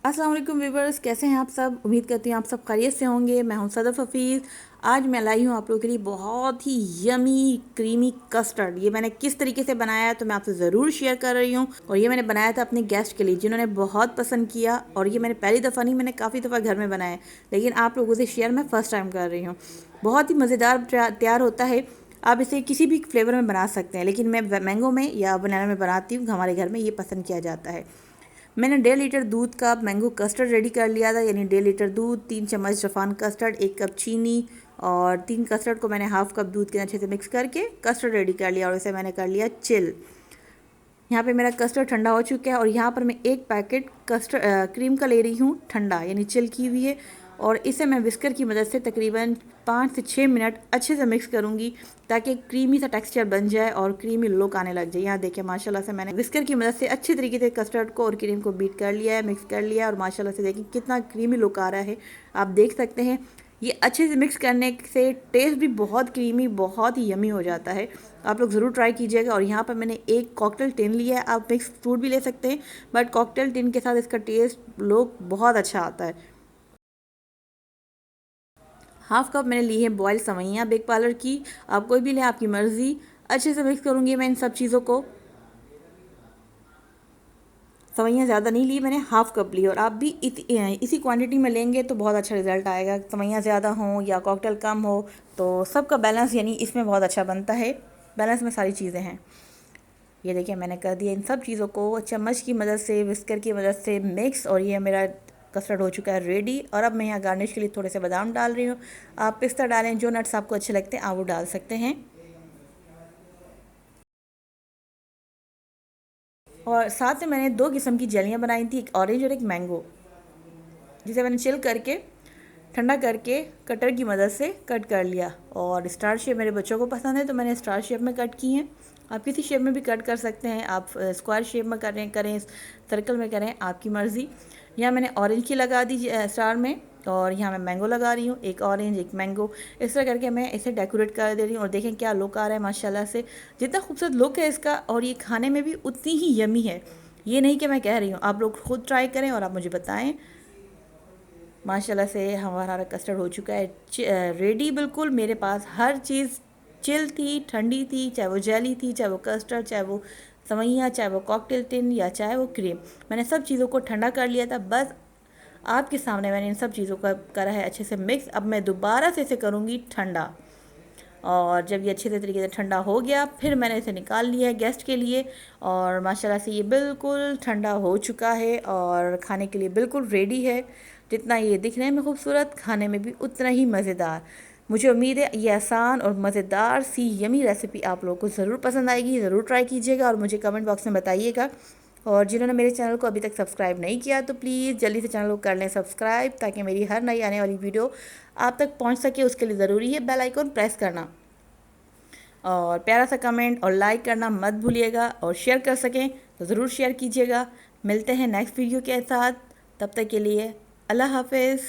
अस्सलाम वालेकुम व्यूवर्स, कैसे हैं आप सब। उम्मीद करती हूँ आप सब खैरियत से होंगे। मैं हूँ सदफ हफीज़। आज मैं लाई हूँ आप लोगों के लिए बहुत ही यमी क्रीमी कस्टर्ड। ये मैंने किस तरीके से बनाया है तो मैं आपसे ज़रूर शेयर कर रही हूँ। और ये मैंने बनाया था अपने गेस्ट के लिए जिन्होंने बहुत पसंद किया। और ये मैंने पहली दफ़ा नहीं, मैंने काफ़ी दफ़ा घर में बनाया, लेकिन आप लोगों से शेयर मैं फ़र्स्ट टाइम कर रही हूँ। बहुत ही मज़ेदार तैयार होता है। आप इसे किसी भी फ्लेवर में बना सकते हैं, लेकिन मैं मैंगो में या बनाना में बनाती हूँ। हमारे घर में ये पसंद किया जाता है। मैंने 1.5 लीटर दूध का मैंगो कस्टर्ड रेडी कर लिया था, यानी 1.5 लीटर दूध, 3 चम्मच जफान कस्टर्ड, 1 कप चीनी और 3 कस्टर्ड को मैंने हाफ कप दूध के अच्छे से मिक्स करके कस्टर्ड रेडी कर लिया और इसे मैंने कर लिया चिल। यहाँ पे मेरा कस्टर्ड ठंडा हो चुका है और यहाँ पर मैं एक पैकेट कस्टर्ड क्रीम का ले रही हूँ ठंडा, यानी चिल की हुई है। और इसे मैं विस्कर की मदद से तकरीबन 5 से 6 मिनट अच्छे से मिक्स करूँगी ताकि क्रीमी सा टेक्सचर बन जाए और क्रीमी लुक आने लग जाए। यहाँ देखिए माशाल्लाह से मैंने विस्कर की मदद से अच्छे तरीके से कस्टर्ड को और क्रीम को बीट कर लिया है, मिक्स कर लिया है और माशाल्लाह से देखिए कितना क्रीमी लुक आ रहा है। आप देख सकते हैं ये अच्छे से मिक्स करने से टेस्ट भी बहुत क्रीमी, बहुत ही यमी हो जाता है। आप लोग ज़रूर ट्राई कीजिएगा। और यहाँ पर मैंने एक कॉकटेल टिन लिया है, आप मिक्स फ्रूट भी ले सकते हैं, बट कॉकटेल टिन के साथ इसका टेस्ट लोग बहुत अच्छा आता है। हाफ कप मैंने ली है बॉयल सवैयाँ बेक पार्लर की, आप कोई भी लें आपकी मर्ज़ी। अच्छे से मिक्स करूँगी मैं इन सब चीज़ों को। सवैयाँ ज़्यादा नहीं ली मैंने, हाफ़ कप ली। और आप भी इसी क्वांटिटी में लेंगे तो बहुत अच्छा रिज़ल्ट आएगा। सवैयाँ ज़्यादा हों या कॉकटेल कम हो तो सबका बैलेंस यानी इसमें बहुत अच्छा बनता है। बैलेंस में सारी चीज़ें हैं। ये देखिए मैंने कर दिया इन सब चीज़ों को चम्मच की मदद से, विस्कर की मदद से मिक्स, और ये मेरा कस्टर्ड हो चुका है रेडी। और अब मैं यहाँ गार्निश के लिए थोड़े से बादाम डाल रही हूँ। आप पिस्ता डालें, जो नट्स आपको अच्छे लगते हैं आप वो डाल सकते हैं। और साथ में मैंने 2 किस्म की जेलियाँ बनाई थी, एक ऑरेंज और एक मैंगो, जिसे मैंने चिल करके ठंडा करके कटर की मदद से कट कर लिया। और स्टार शेप मेरे बच्चों को पसंद है तो मैंने स्टार शेप में कट की हैं। आप किसी शेप में भी कट कर सकते हैं, आप स्क्वायर शेप में करें सर्कल में करें, आपकी मर्ज़ी। यहाँ मैंने ऑरेंज की लगा दी स्टार में, और यहाँ मैं मैंगो लगा रही हूँ, एक ऑरेंज एक मैंगो। इस तरह करके मैं इसे डेकोरेट कर दे रही हूँ। और देखें क्या लुक आ रहा है माशाल्लाह से, जितना खूबसूरत लुक है इसका, और ये खाने में भी उतनी ही यमी है। ये नहीं कि मैं कह रही हूँ, आप लोग खुद ट्राई करें और आप मुझे बताएं। माशाल्लाह से हमारा कस्टर्ड हो चुका है रेडी। बिल्कुल मेरे पास हर चीज़ चिल थी, ठंडी थी, चाहे वो जेली थी, चाहे वो कस्टर्ड, चाहे वो सवैयाँ, चाहे वो कॉकटेल टिन या चाहे वो क्रीम। मैंने सब चीज़ों को ठंडा कर लिया था। बस आपके सामने मैंने इन सब चीज़ों का करा है अच्छे से मिक्स। अब मैं दोबारा से इसे करूँगी ठंडा। और जब ये अच्छे से तरीके से ठंडा हो गया फिर मैंने इसे निकाल लिया है गेस्ट के लिए। और माशाल्लाह से ये बिल्कुल ठंडा हो चुका है और खाने के लिए बिल्कुल रेडी है। जितना ये दिखने में खूबसूरत, खाने में भी उतना ही मज़ेदार। मुझे उम्मीद है ये आसान और मज़ेदार सी यमी रेसिपी आप लोगों को ज़रूर पसंद आएगी। ज़रूर ट्राई कीजिएगा और मुझे कमेंट बॉक्स में बताइएगा। और जिन्होंने मेरे चैनल को अभी तक सब्सक्राइब नहीं किया तो प्लीज़ जल्दी से चैनल को कर लें सब्सक्राइब, ताकि मेरी हर नई आने वाली वीडियो आप तक पहुंच सके। उसके लिए ज़रूरी है बेल आइकन प्रेस करना, और प्यारा सा कमेंट और लाइक करना मत भूलिएगा। और शेयर कर सकें तो ज़रूर शेयर कीजिएगा। मिलते हैं नेक्स्ट वीडियो के साथ, तब तक के लिए अल्लाह हाफ़िज़।